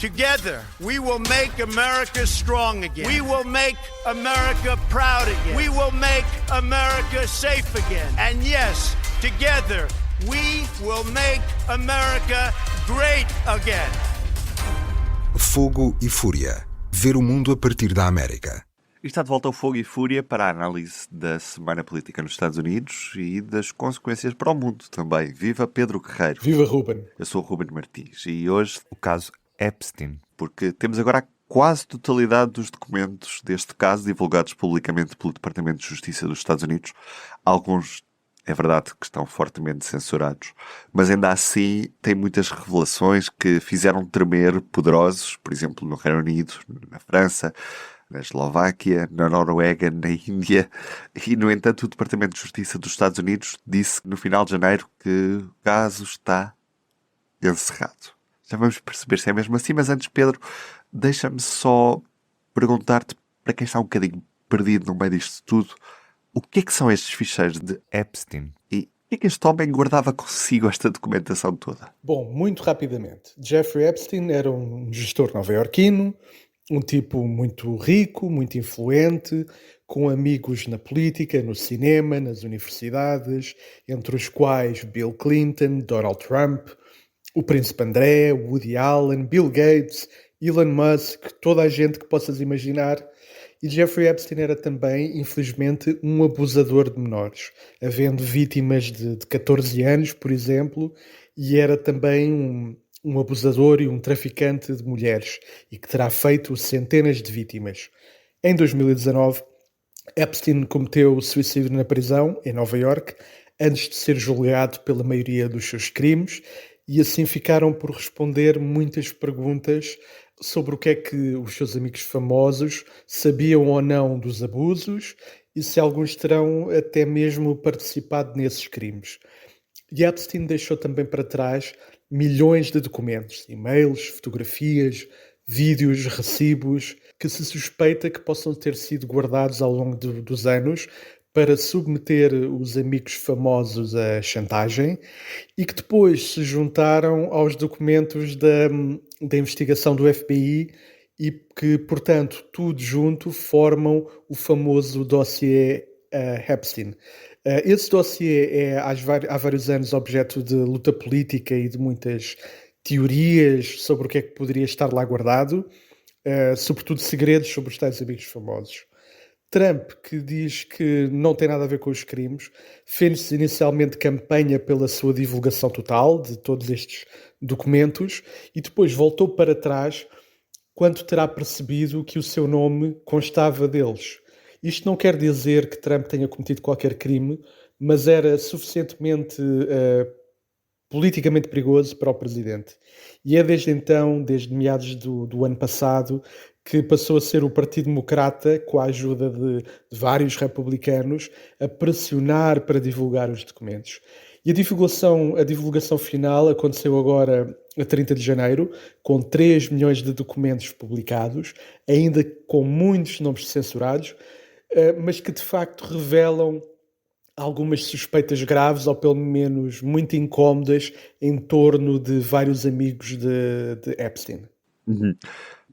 Together, we will make America strong again. We will make America proud again. We will make America safe again. And yes, together, we will make America great again. Fogo e Fúria. Ver o mundo a partir da América. E está de volta ao Fogo e Fúria para a análise da semana política nos Estados Unidos e das consequências para o mundo também. Viva Pedro Guerreiro. Viva Ruben. Eu sou o Ruben Martins e hoje o caso Epstein, porque temos agora a quase totalidade dos documentos deste caso divulgados publicamente pelo Departamento de Justiça dos Estados Unidos. Alguns, é verdade, que estão fortemente censurados, mas ainda assim tem muitas revelações que fizeram tremer poderosos, por exemplo, no Reino Unido, na França, na Eslováquia, na Noruega, na Índia, e, no entanto, o Departamento de Justiça dos Estados Unidos disse no final de janeiro que o caso está encerrado. Já vamos perceber se é mesmo assim, mas antes, Pedro, deixa-me só perguntar-te, para quem está um bocadinho perdido no meio disto tudo, o que é que são estes ficheiros de Epstein? E o que é que este homem guardava consigo esta documentação toda? Bom, muito rapidamente. Jeffrey Epstein era um gestor nova-iorquino, um tipo muito rico, muito influente, com amigos na política, no cinema, nas universidades, entre os quais Bill Clinton, Donald Trump, o Príncipe André, Woody Allen, Bill Gates, Elon Musk, toda a gente que possas imaginar. E Jeffrey Epstein era também, infelizmente, um abusador de menores, havendo vítimas de 14 anos, por exemplo, e era também um abusador e um traficante de mulheres, e que terá feito centenas de vítimas. Em 2019, Epstein cometeu suicídio na prisão, em Nova Iorque, antes de ser julgado pela maioria dos seus crimes, e assim ficaram por responder muitas perguntas sobre o que é que os seus amigos famosos sabiam ou não dos abusos e se alguns terão até mesmo participado nesses crimes. E Epstein deixou também para trás milhões de documentos, e-mails, fotografias, vídeos, recibos, que se suspeita que possam ter sido guardados ao longo dos anos para submeter os amigos famosos à chantagem e que depois se juntaram aos documentos da investigação do FBI e que, portanto, tudo junto formam o famoso dossiê Epstein. Esse dossiê é há vários anos objeto de luta política e de muitas teorias sobre o que é que poderia estar lá guardado, sobretudo segredos sobre os tais amigos famosos. Trump, que diz que não tem nada a ver com os crimes, fez inicialmente campanha pela sua divulgação total de todos estes documentos e depois voltou para trás quando terá percebido que o seu nome constava deles. Isto não quer dizer que Trump tenha cometido qualquer crime, mas era suficientemente politicamente perigoso para o presidente. E é desde então, desde meados do ano passado, que passou a ser o Partido Democrata, com a ajuda de vários republicanos, a pressionar para divulgar os documentos. E a divulgação final aconteceu agora a 30 de janeiro, com 3 milhões de documentos publicados, ainda com muitos nomes censurados, mas que de facto revelam algumas suspeitas graves, ou pelo menos muito incómodas, em torno de vários amigos de Epstein. Uhum.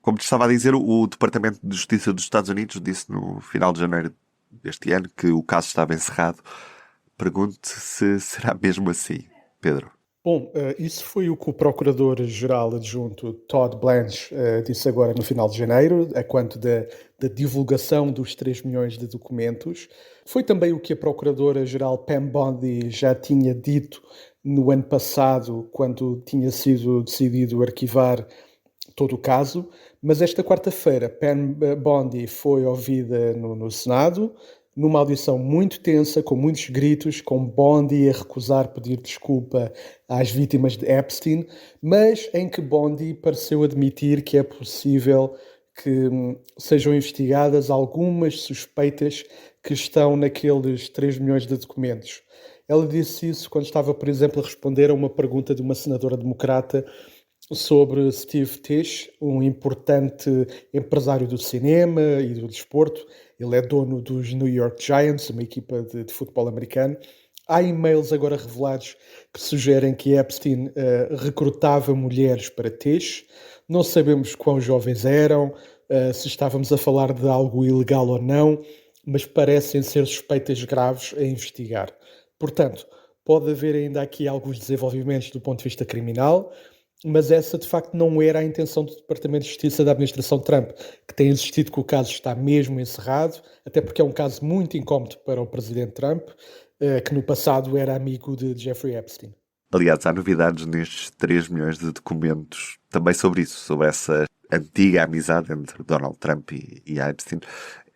Como te estava a dizer, o Departamento de Justiça dos Estados Unidos disse no final de janeiro deste ano que o caso estava encerrado. Pergunto-te se será mesmo assim, Pedro. Bom, isso foi o que o Procurador-Geral Adjunto Todd Blanche disse agora no final de janeiro, a quanto da divulgação dos 3 milhões de documentos. Foi também o que a Procuradora-Geral Pam Bondi já tinha dito no ano passado, quando tinha sido decidido arquivar todo o caso, mas esta quarta-feira Pam Bondi foi ouvida no Senado, numa audição muito tensa, com muitos gritos, com Bondi a recusar pedir desculpa às vítimas de Epstein, mas em que Bondi pareceu admitir que é possível que sejam investigadas algumas suspeitas que estão naqueles 3 milhões de documentos. Ela disse isso quando estava, por exemplo, a responder a uma pergunta de uma senadora democrata sobre Steve Tisch, um importante empresário do cinema e do desporto. Ele é dono dos New York Giants, uma equipa de futebol americano. Há e-mails agora revelados que sugerem que Epstein recrutava mulheres para Tish. Não sabemos quão jovens eram, se estávamos a falar de algo ilegal ou não, mas parecem ser suspeitas graves a investigar. Portanto, pode haver ainda aqui alguns desenvolvimentos do ponto de vista criminal, mas essa de facto não era a intenção do Departamento de Justiça da administração Trump, que tem insistido que o caso está mesmo encerrado, até porque é um caso muito incómodo para o presidente Trump, que no passado era amigo de Jeffrey Epstein. Aliás, há novidades nestes 3 milhões de documentos também sobre isso, sobre essa antiga amizade entre Donald Trump e Epstein,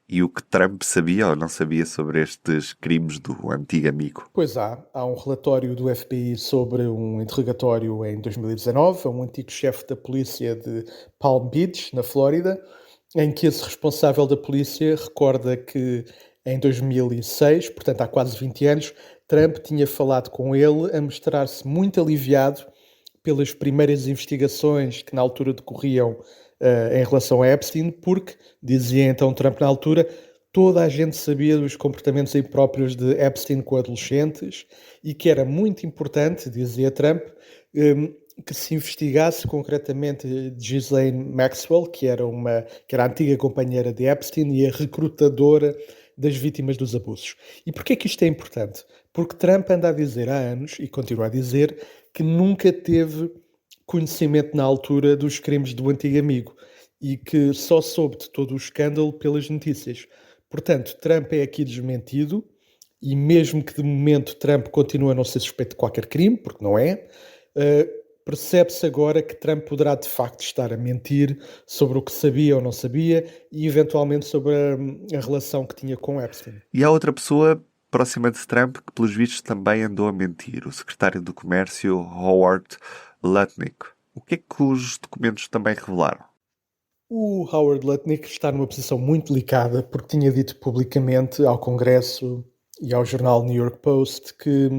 e o que Trump sabia ou não sabia sobre estes crimes do antigo amigo. Pois há um relatório do FBI sobre um interrogatório em 2019 a um antigo chefe da polícia de Palm Beach, na Flórida, em que esse responsável da polícia recorda que em 2006, portanto há quase 20 anos, Trump tinha falado com ele a mostrar-se muito aliviado pelas primeiras investigações que na altura decorriam em relação a Epstein, porque, dizia então Trump na altura, toda a gente sabia dos comportamentos impróprios de Epstein com adolescentes e que era muito importante, dizia Trump, que se investigasse concretamente Ghislaine Maxwell, que era a antiga companheira de Epstein e a recrutadora das vítimas dos abusos. E porquê é que isto é importante? Porque Trump anda a dizer há anos, e continua a dizer, que nunca teve conhecimento na altura dos crimes do antigo amigo e que só soube de todo o escândalo pelas notícias. Portanto, Trump é aqui desmentido e mesmo que de momento Trump continue a não ser suspeito de qualquer crime, porque não é, percebe-se agora que Trump poderá de facto estar a mentir sobre o que sabia ou não sabia e eventualmente sobre a relação que tinha com Epstein. E há outra pessoa próxima de Trump que, pelos vistos, também andou a mentir, o secretário do Comércio, Howard Lutnick. O que é que os documentos também revelaram? O Howard Lutnick está numa posição muito delicada porque tinha dito publicamente ao Congresso e ao jornal New York Post que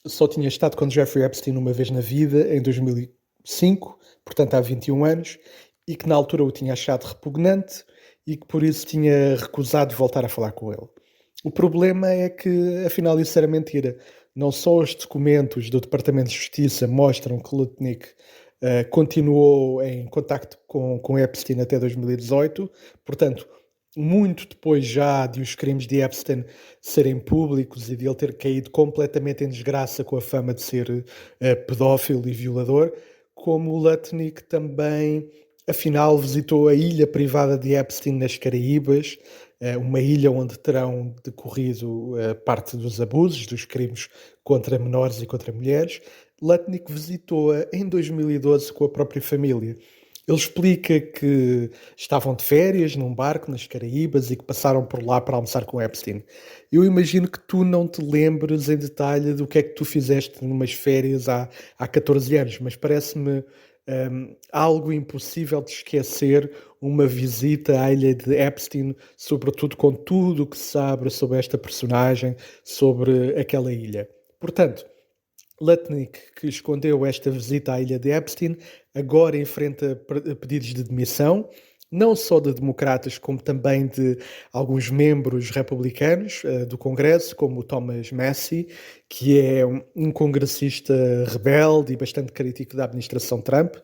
só tinha estado com Jeffrey Epstein uma vez na vida, em 2005, portanto há 21 anos, e que na altura o tinha achado repugnante e que por isso tinha recusado voltar a falar com ele. O problema é que, afinal, isso era mentira. Não só os documentos do Departamento de Justiça mostram que Lutnick continuou em contacto com Epstein até 2018, portanto, muito depois já de os crimes de Epstein serem públicos e de ele ter caído completamente em desgraça com a fama de ser pedófilo e violador, como o Lutnick também, afinal, visitou a ilha privada de Epstein nas Caraíbas, uma ilha onde terão decorrido parte dos abusos, dos crimes contra menores e contra mulheres. Lutnick visitou-a em 2012 com a própria família. Ele explica que estavam de férias num barco nas Caraíbas e que passaram por lá para almoçar com Epstein. Eu imagino que tu não te lembres em detalhe do que é que tu fizeste numas férias há 14 anos, mas parece-me algo impossível de esquecer uma visita à ilha de Epstein, sobretudo com tudo o que se sabe sobre esta personagem, sobre aquela ilha. Portanto, Lutnick, que escondeu esta visita à ilha de Epstein, agora enfrenta pedidos de demissão, não só de democratas, como também de alguns membros republicanos do Congresso, como o Thomas Massie, que é um congressista rebelde e bastante crítico da administração Trump,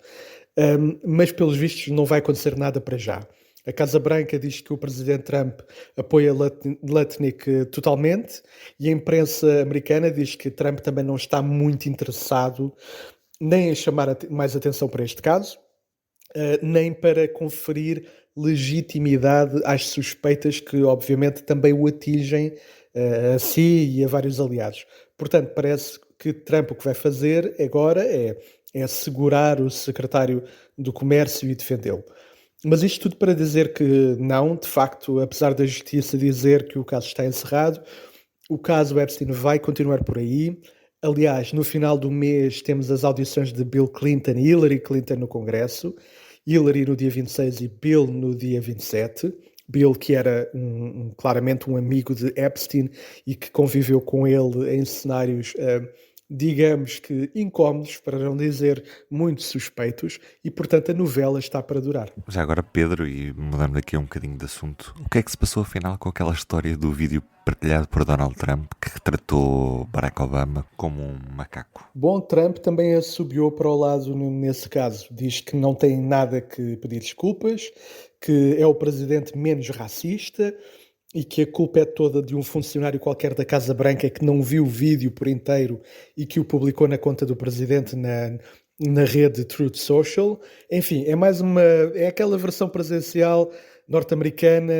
mas pelos vistos não vai acontecer nada para já. A Casa Branca diz que o presidente Trump apoia Lutnick totalmente e a imprensa americana diz que Trump também não está muito interessado nem em chamar mais atenção para este caso, nem para conferir legitimidade às suspeitas que obviamente também o atingem a si e a vários aliados. Portanto, parece que Trump o que vai fazer agora é assegurar o secretário do Comércio e defendê-lo. Mas isto tudo para dizer que não, de facto, apesar da justiça dizer que o caso está encerrado, o caso Epstein vai continuar por aí. Aliás, no final do mês temos as audições de Bill Clinton e Hillary Clinton no Congresso. Hillary no dia 26 e Bill no dia 27. Bill, que era claramente um amigo de Epstein e que conviveu com ele em cenários digamos que incómodos, para não dizer muito suspeitos, e portanto a novela está para durar. Já agora, Pedro, e mudando aqui um bocadinho de assunto, o que é que se passou afinal com aquela história do vídeo partilhado por Donald Trump que retratou Barack Obama como um macaco? Bom, Trump também assobiou para o lado nesse caso. Diz que não tem nada que pedir desculpas, que é o presidente menos racista e que a culpa é toda de um funcionário qualquer da Casa Branca que não viu o vídeo por inteiro e que o publicou na conta do presidente na rede Truth Social. Enfim, é aquela versão presencial norte-americana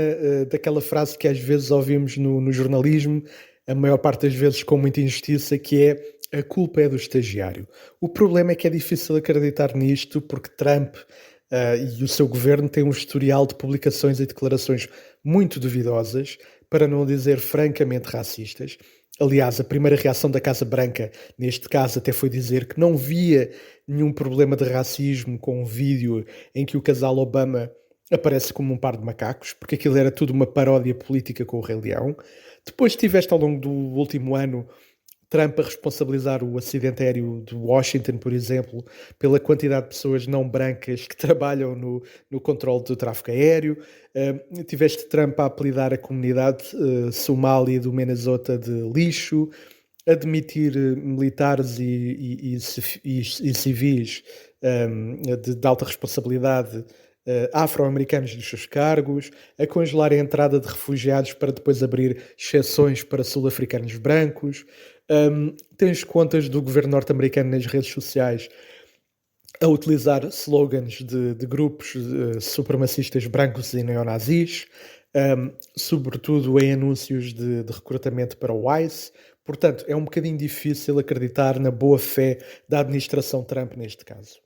daquela frase que às vezes ouvimos no jornalismo, a maior parte das vezes com muita injustiça, que é: a culpa é do estagiário. O problema é que é difícil acreditar nisto porque Trump e o seu governo têm um historial de publicações e declarações muito duvidosas, para não dizer francamente racistas. Aliás, a primeira reação da Casa Branca, neste caso, até foi dizer que não via nenhum problema de racismo com um vídeo em que o casal Obama aparece como um par de macacos, porque aquilo era tudo uma paródia política com o Rei Leão. Depois tiveste, ao longo do último ano, Trump a responsabilizar o acidente aéreo de Washington, por exemplo, pela quantidade de pessoas não brancas que trabalham no controle do tráfego aéreo. Tiveste Trump a apelidar a comunidade somali do Minnesota de lixo, admitir militares e civis de alta responsabilidade afro-americanos dos seus cargos, a congelar a entrada de refugiados para depois abrir exceções para sul-africanos brancos. Tens contas do governo norte-americano nas redes sociais a utilizar slogans de grupos supremacistas brancos e neonazis, sobretudo em anúncios de recrutamento para o ICE. Portanto, é um bocadinho difícil acreditar na boa-fé da administração Trump neste caso.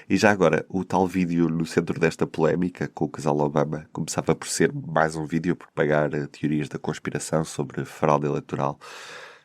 E já agora, o tal vídeo no centro desta polémica com o casal Obama começava por ser mais um vídeo por propagar teorias da conspiração sobre fraude eleitoral.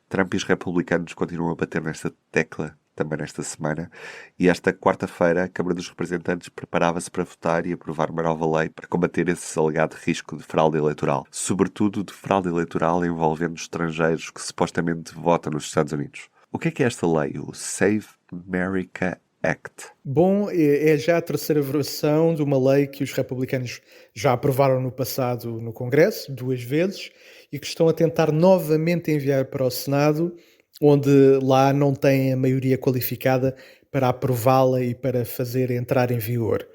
Trump e os republicanos continuam a bater nesta tecla também nesta semana, e esta quarta-feira a Câmara dos Representantes preparava-se para votar e aprovar uma nova lei para combater esse alegado risco de fraude eleitoral, sobretudo de fraude eleitoral envolvendo estrangeiros que supostamente votam nos Estados Unidos. O que é esta lei, o Save America Act? Bom, é já a terceira versão de uma lei que os republicanos já aprovaram no passado no Congresso, 2 vezes, e que estão a tentar novamente enviar para o Senado, onde lá não têm a maioria qualificada para aprová-la e para fazer entrar em vigor.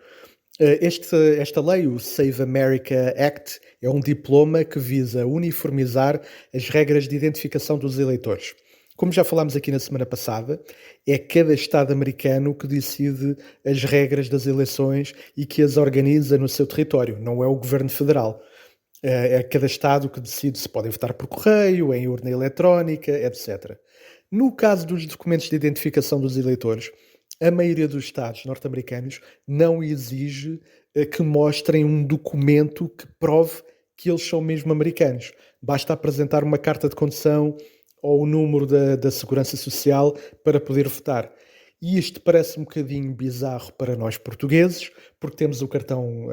Esta lei, o Save America Act, é um diploma que visa uniformizar as regras de identificação dos eleitores. Como já falámos aqui na semana passada, é cada Estado americano que decide as regras das eleições e que as organiza no seu território, não é o Governo Federal. É cada Estado que decide se podem votar por correio, em urna eletrónica, etc. No caso dos documentos de identificação dos eleitores, a maioria dos Estados norte-americanos não exige que mostrem um documento que prove que eles são mesmo americanos. Basta apresentar uma carta de condução ou o número da Segurança Social para poder votar. E isto parece um bocadinho bizarro para nós portugueses, porque temos o cartão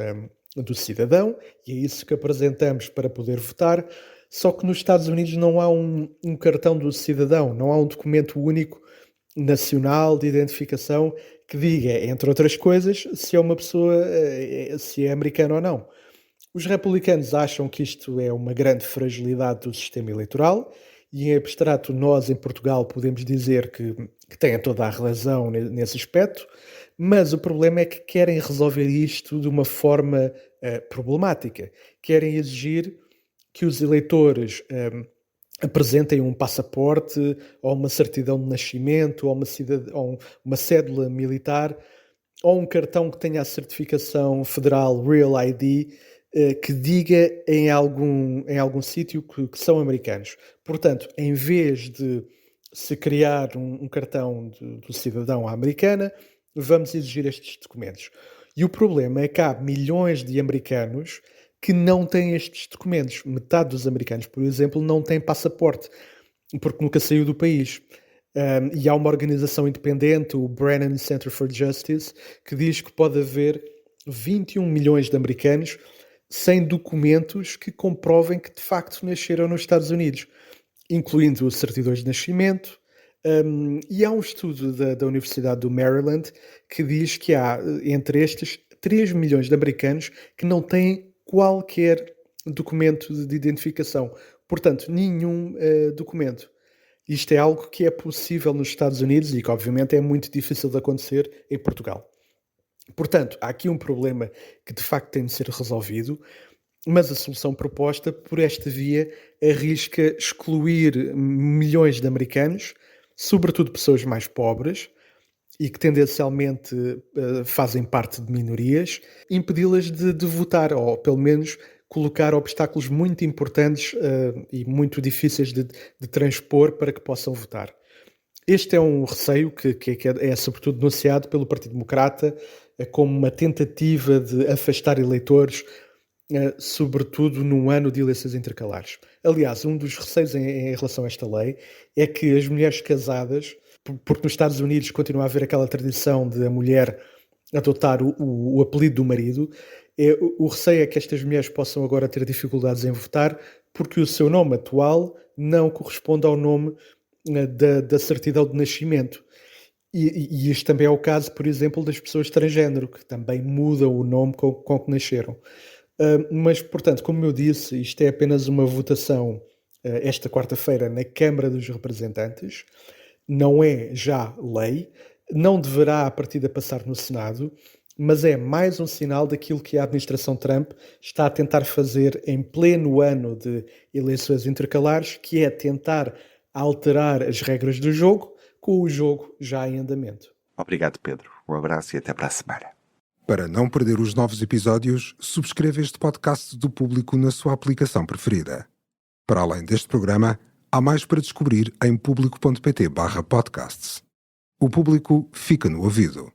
do cidadão e é isso que apresentamos para poder votar. Só que nos Estados Unidos não há um cartão do cidadão, não há um documento único nacional de identificação que diga, entre outras coisas, se é uma pessoa, se é americano ou não. Os republicanos acham que isto é uma grande fragilidade do sistema eleitoral e, em abstrato, nós em Portugal podemos dizer que têm toda a razão nesse aspecto, mas o problema é que querem resolver isto de uma forma problemática. Querem exigir que os eleitores apresentem um passaporte ou uma certidão de nascimento ou uma cédula militar ou um cartão que tenha a certificação federal Real ID que diga em algum sítio que são americanos. Portanto, em vez de se criar um cartão do cidadão à americana, vamos exigir estes documentos. E o problema é que há milhões de americanos que não têm estes documentos. Metade dos americanos, por exemplo, não tem passaporte, porque nunca saiu do país. E há uma organização independente, o Brennan Center for Justice, que diz que pode haver 21 milhões de americanos sem documentos que comprovem que de facto nasceram nos Estados Unidos, incluindo certidões de nascimento, E há um estudo da Universidade do Maryland que diz que há, entre estes, 3 milhões de americanos que não têm qualquer documento de identificação. Portanto, nenhum documento. Isto é algo que é possível nos Estados Unidos e que, obviamente, é muito difícil de acontecer em Portugal. Portanto, há aqui um problema que, de facto, tem de ser resolvido, mas a solução proposta por esta via arrisca excluir milhões de americanos, sobretudo pessoas mais pobres, e que tendencialmente fazem parte de minorias, impedi-las de votar, ou pelo menos colocar obstáculos muito importantes e muito difíceis de transpor para que possam votar. Este é um receio que é sobretudo denunciado pelo Partido Democrata como uma tentativa de afastar eleitores, sobretudo num ano de eleições intercalares. Aliás, um dos receios em relação a esta lei é que as mulheres casadas, porque nos Estados Unidos continua a haver aquela tradição de a mulher adotar o apelido do marido, o receio é que estas mulheres possam agora ter dificuldades em votar porque o seu nome atual não corresponde ao nome da certidão de nascimento. E isto também é o caso, por exemplo, das pessoas transgênero, que também mudam o nome com que nasceram. Mas, portanto, como eu disse, isto é apenas uma votação esta quarta-feira na Câmara dos Representantes, não é já lei, não deverá a partida passar no Senado, mas é mais um sinal daquilo que a administração Trump está a tentar fazer em pleno ano de eleições intercalares, que é tentar alterar as regras do jogo com o jogo já em andamento. Obrigado, Pedro. Um abraço e até para a semana. Para não perder os novos episódios, subscreva este podcast do Público na sua aplicação preferida. Para além deste programa, há mais para descobrir em público.pt/podcasts. O Público fica no ouvido.